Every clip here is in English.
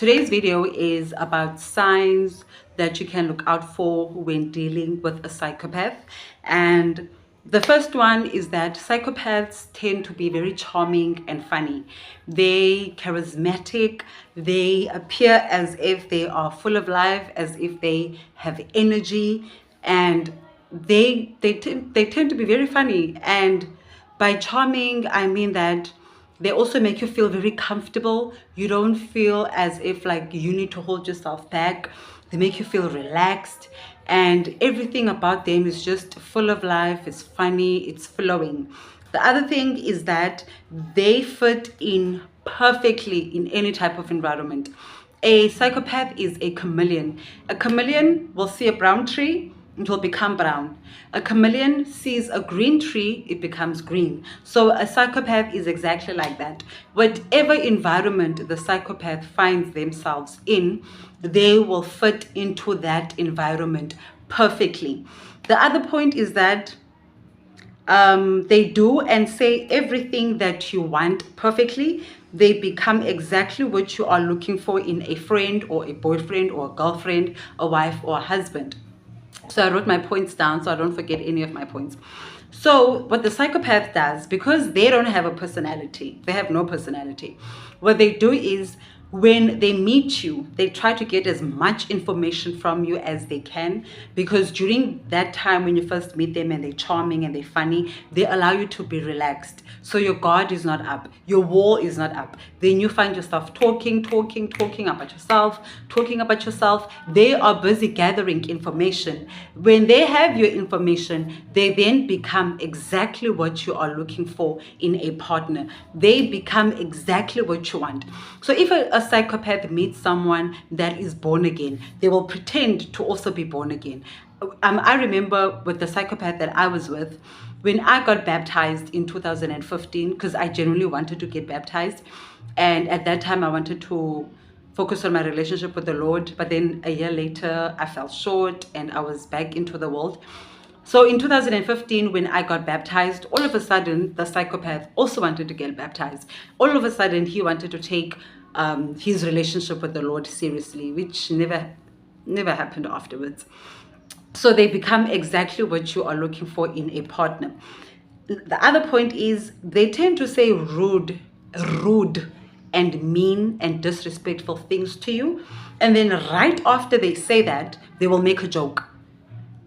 Today's video is about signs that you can look out for when dealing with a psychopath. And the first one is that psychopaths tend to be very charming and funny. They charismatic, they appear as if they are full of life, as if they have energy, and they tend to be very funny. And by charming, I mean that they also make you feel very comfortable. You don't feel as if like you need to hold yourself back. They make you feel relaxed, and everything about them is just full of life. It's funny, it's flowing. The other thing is that they fit in perfectly in any type of environment. A psychopath is a chameleon. A chameleon will see a brown tree, it will become brown. A chameleon sees a green tree, it becomes green. So a psychopath is exactly like that. Whatever environment the psychopath finds themselves in, they will fit into that environment perfectly. The other point is that they do and say everything that you want perfectly. They become exactly what you are looking for in a friend or a boyfriend or a girlfriend, a wife or a husband. So I wrote my points down so I don't forget any of my points. So what the psychopath does, because they don't have a personality, they have no personality, what they do is when they meet you, they try to get as much information from you as they can, because during that time when you first meet them and they're charming and they're funny, they allow you to be relaxed. So your guard is not up, your wall is not up. Then you find yourself talking about yourself. They are busy gathering information. When they have your information, they then become exactly what you are looking for in a partner. They become exactly what you want. So if a psychopath meets someone that is born again, they will pretend to also be born again. I remember with the psychopath that I was with, when I got baptized in 2015, because I genuinely wanted to get baptized. And at that time, I wanted to focus on my relationship with the Lord. But then a year later, I fell short and I was back into the world. So in 2015, when I got baptized, all of a sudden, the psychopath also wanted to get baptized. All of a sudden, he wanted to take his relationship with the Lord seriously, which never happened afterwards. So they become exactly what you are looking for in a partner. The other point is they tend to say rude and mean and disrespectful things to you. And then right after they say that, they will make a joke.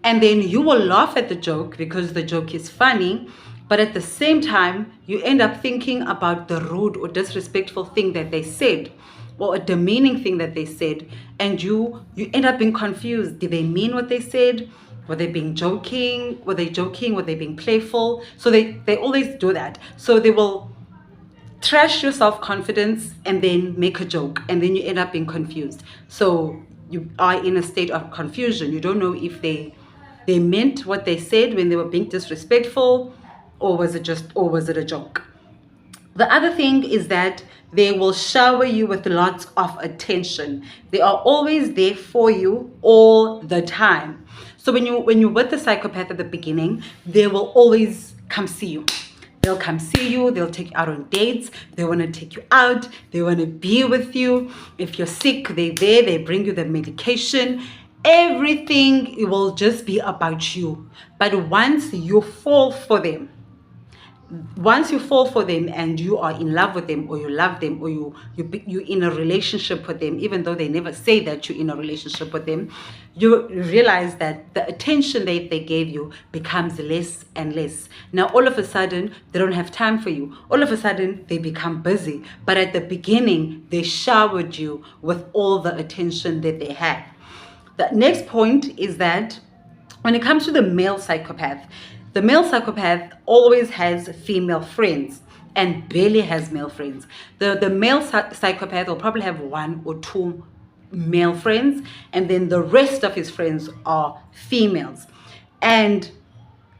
And then you will laugh at the joke because the joke is funny. But at the same time, you end up thinking about the rude or disrespectful thing that they said, or a demeaning thing that they said, and you end up being confused. Did they mean what they said? Were they being joking? Were they joking? Were they being playful? So they always do that. So they will trash your self-confidence and then make a joke, and then you end up being confused. So you are in a state of confusion. You don't know if they meant what they said when they were being disrespectful, or was it a joke? The other thing is that they will shower you with lots of attention. They are always there for you all the time. So when you're with the psychopath at the beginning, they will always come see you. They'll come see you. They'll take you out on dates. They want to take you out. They want to be with you. If you're sick, they're there. They bring you the medication. Everything will just be about you. But once you fall for them, and you are in love with them, or you love them, or you're in a relationship with them, even though they never say that you're in a relationship with them, you realize that the attention they gave you becomes less and less. Now all of a sudden they don't have time for you. All of a sudden they become busy. But at the beginning they showered you with all the attention that they had. The next point is that when it comes to the male psychopath, the male psychopath always has female friends and barely has male friends. The male psychopath will probably have one or two male friends, and then the rest of his friends are females. And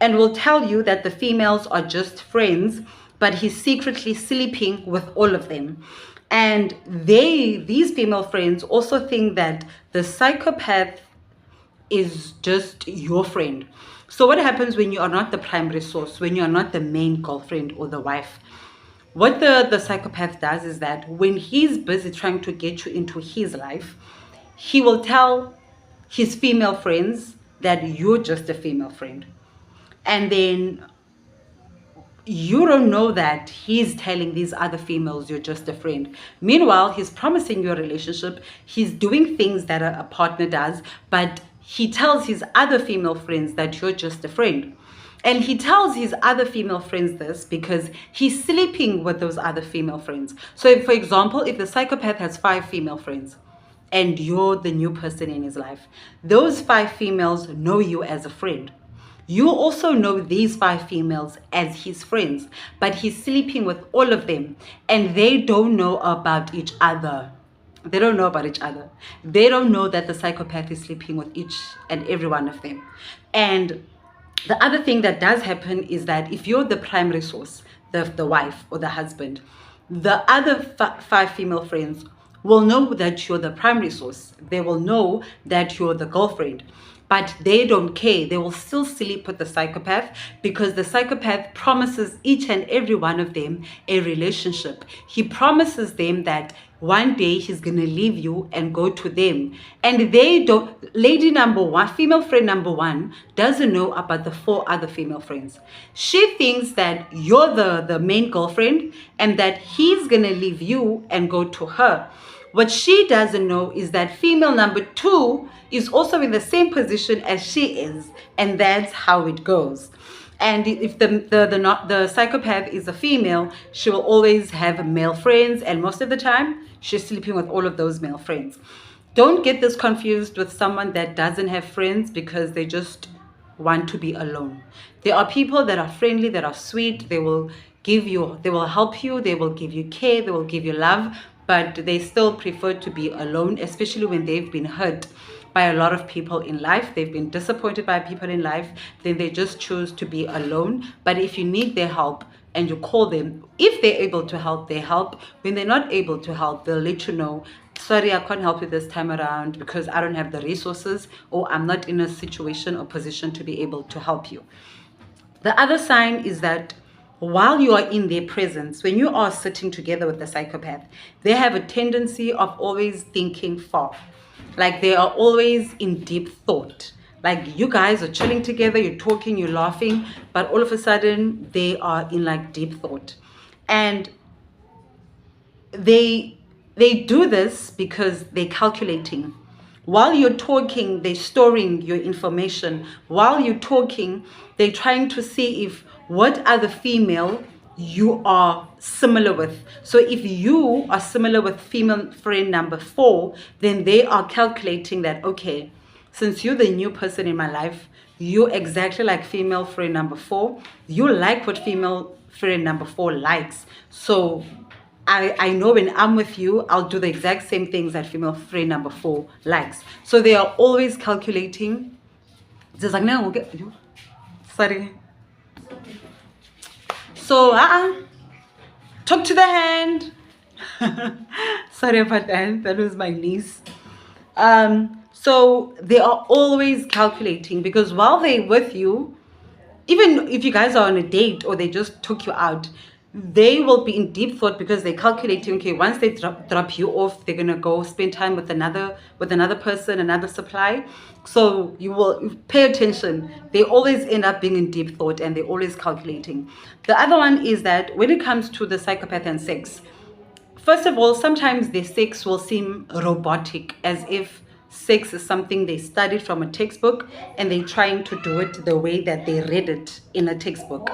will tell you that the females are just friends, but he's secretly sleeping with all of them. And these female friends also think that the psychopath is just your friend. So what happens when you are not the primary source, when you are not the main girlfriend or the wife? What the psychopath does is that when he's busy trying to get you into his life, he will tell his female friends that you're just a female friend. And then you don't know that he's telling these other females you're just a friend. Meanwhile, he's promising you a relationship. He's doing things that a partner does, but he tells his other female friends that you're just a friend. And he tells his other female friends this because he's sleeping with those other female friends. So, if, for example, if the psychopath has 5 female friends and you're the new person in his life, those 5 females know you as a friend. You also know these 5 females as his friends, but he's sleeping with all of them and they don't know about each other. They don't know about each other. They don't know that the psychopath is sleeping with each and every one of them. And the other thing that does happen is that if you're the primary source, the wife or the husband, the other 5 female friends will know that you're the primary source. They will know that you're the girlfriend. But they don't care. They will still sleep with the psychopath because the psychopath promises each and every one of them a relationship. He promises them that one day he's going to leave you and go to them. And they don't, lady number 1, female friend number 1, doesn't know about the 4 other female friends. She thinks that you're the main girlfriend and that he's going to leave you and go to her. What she doesn't know is that female number 2 is also in the same position as she is, and that's how it goes. And if the psychopath is a female, she will always have male friends, and most of the time, she's sleeping with all of those male friends. Don't get this confused with someone that doesn't have friends because they just want to be alone. There are people that are friendly, that are sweet. They will help you, they will give you care, they will give you love, but they still prefer to be alone, especially when they've been hurt by a lot of people in life. They've been disappointed by people in life, then they just choose to be alone. But if you need their help and you call them, if they're able to help, they help. When they're not able to help, they'll let you know, sorry, I can't help you this time around because I don't have the resources, or I'm not in a situation or position to be able to help you. The other sign is that while you are in their presence, when you are sitting together with the psychopath, they have a tendency of always thinking far. Like they are always in deep thought. Like you guys are chilling together, you're talking, you're laughing, but all of a sudden they are in like deep thought. And they do this because they're calculating. While you're talking, they're storing your information. While you're talking, they're trying to see if what other female you are similar with. So if you are similar with female friend number 4, then they are calculating that, okay, since you're the new person in my life, you're exactly like female friend number 4. You like what female friend number 4 likes. So I know when I'm with you, I'll do the exact same things that female friend number 4 likes. So they are always calculating. Just like, no, okay. Sorry. So, talk to the hand. Sorry about that. That was my niece. So they are always calculating because while they're with you, even if you guys are on a date or they just took you out, they will be in deep thought because they're calculating, okay, once they drop you off, they're gonna go spend time with another person, another supply. So you will pay attention. They always end up being in deep thought and they're always calculating. The other one is that when it comes to the psychopath and sex, first of all, sometimes their sex will seem robotic, as if sex is something they studied from a textbook and they're trying to do it the way that they read it in a textbook.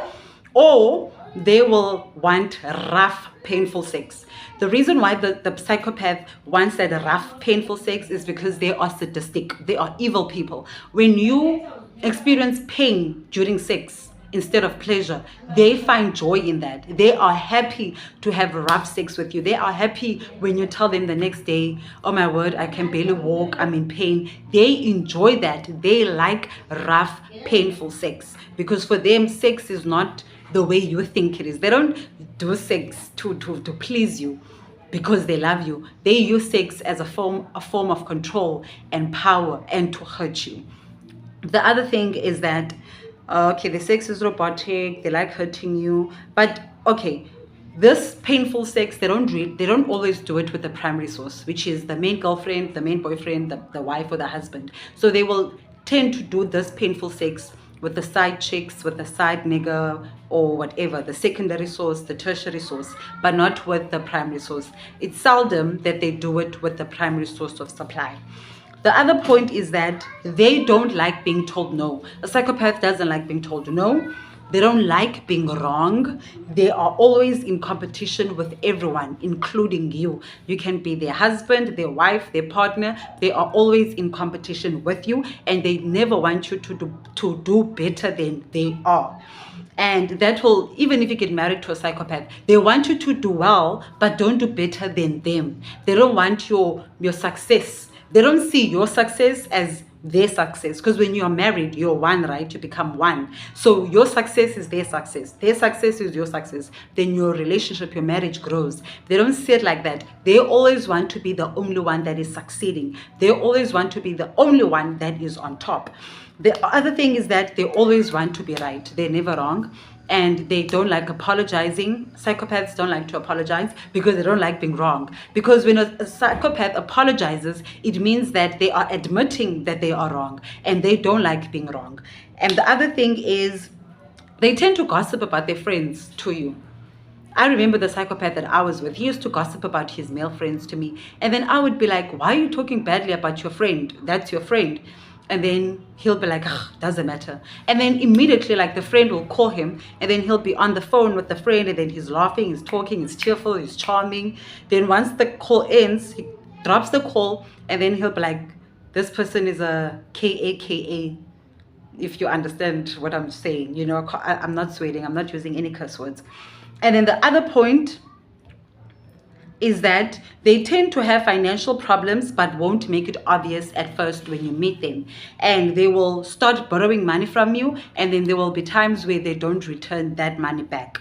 Or they will want rough, painful sex. The reason why the psychopath wants that rough, painful sex is because they are sadistic. They are evil people. When you experience pain during sex instead of pleasure, they find joy in that. They are happy to have rough sex with you. They are happy when you tell them the next day, oh my word, I can barely walk, I'm in pain. They enjoy that. They like rough, painful sex because for them, sex is not the way you think it is. They don't do sex to please you because they love you. They use sex as a form of control and power and to hurt you. The other thing is that, okay, the sex is robotic, they like hurting you, but okay, this painful sex, they don't always do it with the primary source, which is the main girlfriend, the main boyfriend, the wife or the husband. So they will tend to do this painful sex with the side chicks, with the side nigger, or whatever, the secondary source, the tertiary source, but not with the primary source. It's seldom that they do it with the primary source of supply. The other point is that they don't like being told no. A psychopath doesn't like being told no. They don't like being wrong. They are always in competition with everyone, including you. You can be their husband, their wife, their partner. They are always in competition with you, and they never want you to do better than they are. And that will, even if you get married to a psychopath, they want you to do well, but don't do better than them. They don't want your success. They don't see your success as their success, because when you are married, you're one, right? You become one. So your success is their success. Their success is your success. Then your relationship, your marriage grows. They don't see it like that. They always want to be the only one that is succeeding. They always want to be the only one that is on top. The other thing is that they always want to be right. They're never wrong. And they don't like apologizing. Psychopaths don't like to apologize because they don't like being wrong. Because when a psychopath apologizes, it means that they are admitting that they are wrong, and they don't like being wrong. And the other thing is they tend to gossip about their friends to you. I remember the psychopath that I was with. He used to gossip about his male friends to me. And then I would be like, why are you talking badly about your friend? That's your friend. And then he'll be like, doesn't matter. And then immediately, like, the friend will call him, and then he'll be on the phone with the friend, and then he's laughing, he's talking, he's cheerful, he's charming. Then once the call ends, he drops the call, and then he'll be like, this person is a KAKA, if you understand what I'm saying. You know, I'm not swearing, I'm not using any curse words. And then the other point is that they tend to have financial problems but won't make it obvious at first when you meet them. And they will start borrowing money from you, and then there will be times where they don't return that money back.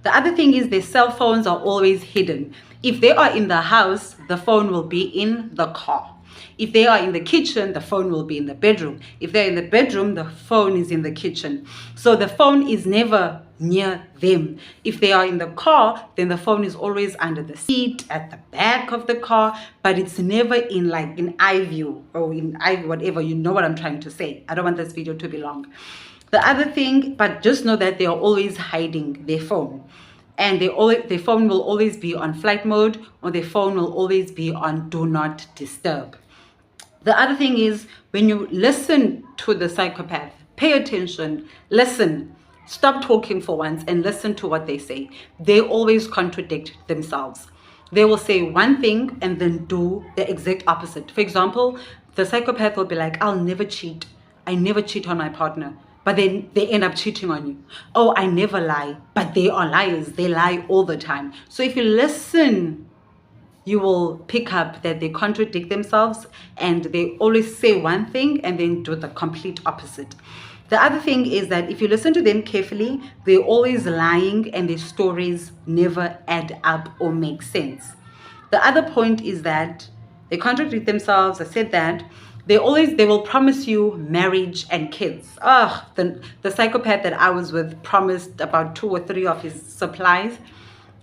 The other thing is their cell phones are always hidden. If they are in the house, the phone will be in the car. If they are in the kitchen, the phone will be in the bedroom. If they're in the bedroom, the phone is in the kitchen. So the phone is never near them. If they are in the car, then the phone is always under the seat, at the back of the car, but it's never in eye view or in eye whatever. You know what I'm trying to say. I don't want this video to be long. The other thing, but just know that they are always hiding their phone. And their phone will always be on flight mode, or their phone will always be on do not disturb. The other thing is, when you listen to the psychopath, pay attention, listen, stop talking for once and listen to what they say. They always contradict themselves. They will say one thing and then do the exact opposite. For example, the psychopath will be like, I'll never cheat. I never cheat on my partner. But then they end up cheating on you. Oh, I never lie. But they are liars. They lie all the time. So if you listen, you will pick up that they contradict themselves, and they always say one thing and then do the complete opposite. The other thing is that if you listen to them carefully, they're always lying, and their stories never add up or make sense. The other point is that they contradict themselves. I said that. They will promise you marriage and kids. The psychopath that I was with promised about 2 or 3 of his supplies.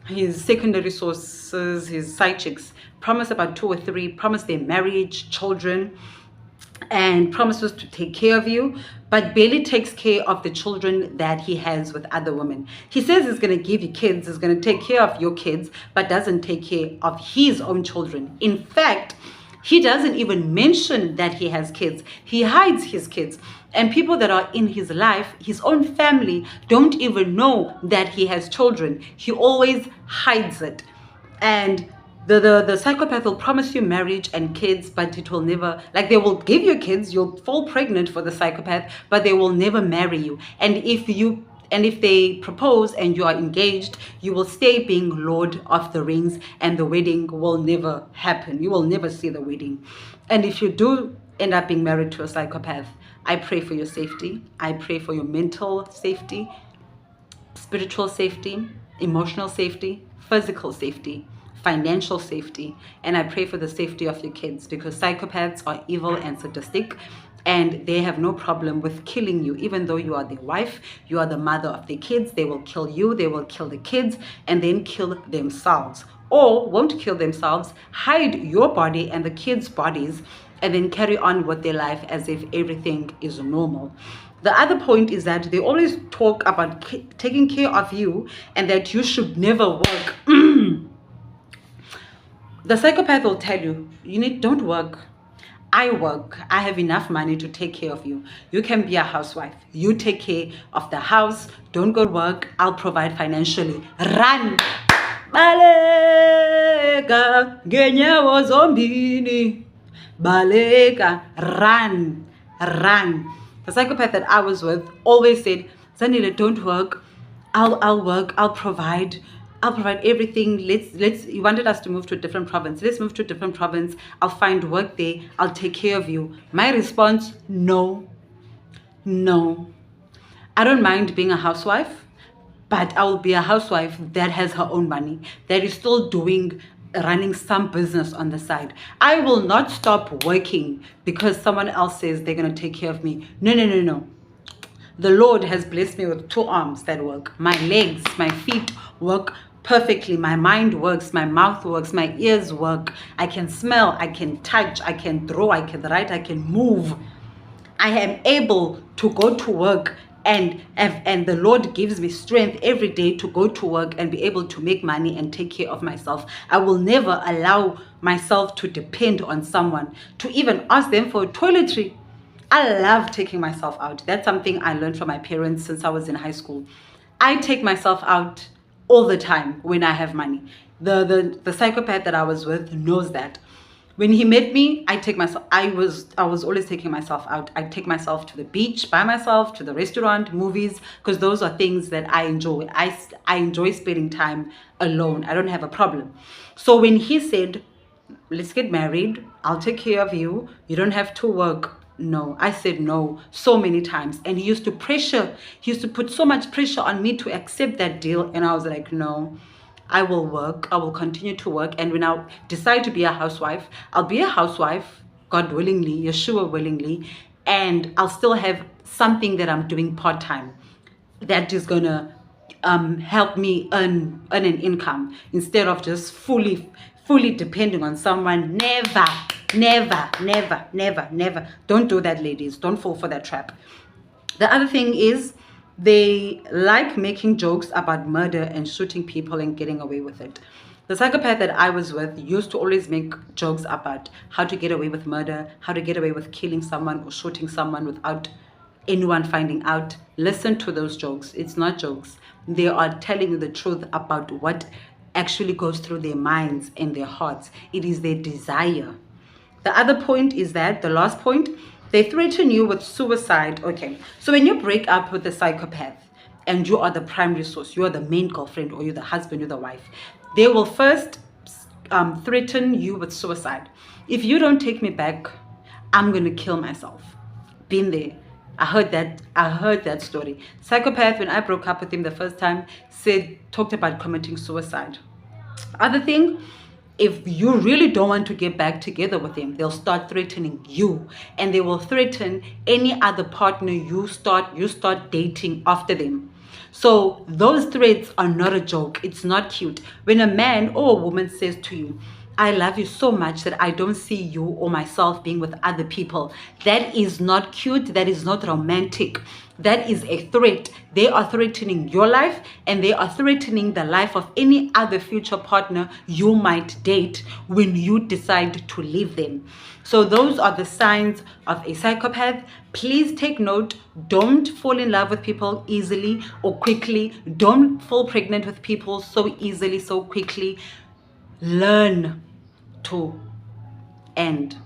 His secondary sources, his side chicks, promise about 2 or 3, promise their marriage, children, and promises to take care of you, but barely takes care of the children that he has with other women. He says he's going to give you kids, he's going to take care of your kids, but doesn't take care of his own children. In fact, he doesn't even mention that he has kids. He hides his kids. And people that are in his life, his own family, don't even know that he has children. He always hides it. And the psychopath will promise you marriage and kids, but it will never, like, they will give you kids, you'll fall pregnant for the psychopath, but they will never marry you. And if they propose and you are engaged, you will stay being Lord of the Rings, and the wedding will never happen. You will never see the wedding. And if you do end up being married to a psychopath, I pray for your safety. I pray for your mental safety, spiritual safety, emotional safety, physical safety, financial safety, and I pray for the safety of your kids, because psychopaths are evil and sadistic, and they have no problem with killing you. Even though you are their wife, you are the mother of their kids, they will kill you, they will kill the kids, and then kill themselves. Or won't kill themselves, hide your body and the kids' bodies, and then carry on with their life as if everything is normal. The other point is that they always talk about taking care of you and that you should never work. The psychopath will tell you, don't work. I work. I have enough money to take care of you. You can be a housewife. You take care of the house. Don't go to work. I'll provide financially. Run. Baleka ngenyawo zombini. Baleka. Run. Run. The psychopath that I was with always said, Zanile, don't work. I'll work. I'll provide everything. He wanted us to move to a different province. Let's move to a different province. I'll find work there. I'll take care of you. My response, no. I don't mind being a housewife, but I will be a housewife that has her own money, that is still running some business on the side. I will not stop working because someone else says they're going to take care of me. No. The Lord has blessed me with 2 arms that work. My legs, my feet work perfectly. My mind works. My mouth works. My ears work. I can smell. I can touch. I can draw. I can write. I can move. I am able to go to work, and the Lord gives me strength every day to go to work and be able to make money and take care of myself. I will never allow myself to depend on someone, to even ask them for toiletry. I love taking myself out. That's something I learned from my parents since I was in high school. I take myself out all the time when I have money. The psychopath that I was with knows that. When he met me, I was always taking myself out. I take myself to the beach by myself, to the restaurant, movies, because those are things that I enjoy. I enjoy spending time alone. I don't have a problem. So when he said, let's get married, I'll take care of you, you don't have to work. No, I said no so many times. And he used to put so much pressure on me to accept that deal. And I was like, no, I will work. I will continue to work. And when I decide to be a housewife, I'll be a housewife, God willingly, Yeshua willingly. And I'll still have something that I'm doing part-time that is going to help me earn an income instead of just fully depending on someone. Never. Don't do that, ladies. Don't fall for that trap. The other thing is they like making jokes about murder and shooting people and getting away with it. The psychopath that I was with used to always make jokes about how to get away with murder, how to get away with killing someone or shooting someone without anyone finding out. Listen to those jokes. It's not jokes. They are telling you the truth about what actually goes through their minds and their hearts. It is their desire. The other point is that, the last point, they threaten you with suicide. Okay, so when you break up with a psychopath and you are the primary source, you are the main girlfriend, or you're the husband, you're the wife, they will first threaten you with suicide. If you don't take me back, I'm going to kill myself. Been there. I heard that story. Psychopath, when I broke up with him the first time, talked about committing suicide. Other thing, if you really don't want to get back together with them, they'll start threatening you, and they will threaten any other partner you start dating after them. So those threats are not a joke. It's not cute. When a man or a woman says to you, I love you so much that I don't see you or myself being with other people, that is not cute. That is not romantic. That is a threat. They are threatening your life, and they are threatening the life of any other future partner you might date when you decide to leave them. So those are the signs of a psychopath. Please take note. Don't fall in love with people easily or quickly. Don't fall pregnant with people so easily, so quickly. Learn to end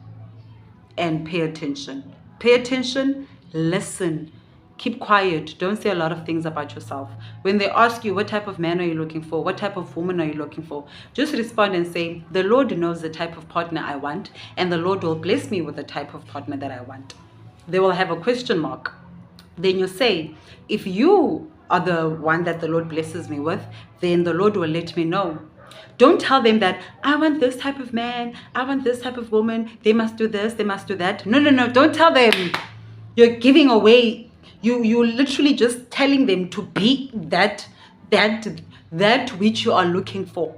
and pay attention. Pay attention, listen, keep quiet. Don't say a lot of things about yourself. When they ask you, what type of man are you looking for? What type of woman are you looking for? Just respond and say, the Lord knows the type of partner I want, and the Lord will bless me with the type of partner that I want. They will have a question mark. Then you say, if you are the one that the Lord blesses me with, then the Lord will let me know. Don't tell them that I want this type of man, I want this type of woman, they must do this, they must do that. No, don't tell them. You're giving away, you literally just telling them to be that which you are looking for.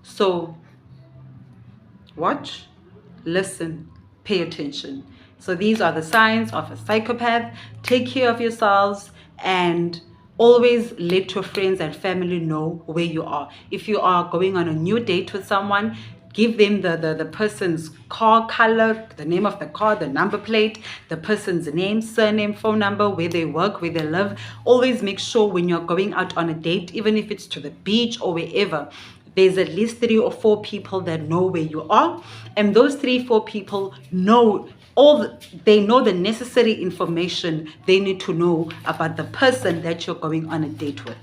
So watch, listen, pay attention. So these are the signs of a psychopath. Take care of yourselves and always let your friends and family know where you are. If you are going on a new date with someone, give them the person's car color, the name of the car, the number plate, the person's name, surname, phone number, where they work, where they live. Always make sure when you're going out on a date, even if it's to the beach or wherever, there's at least 3 or 4 people that know where you are, and those 3-4 people know they know the necessary information they need to know about the person that you're going on a date with.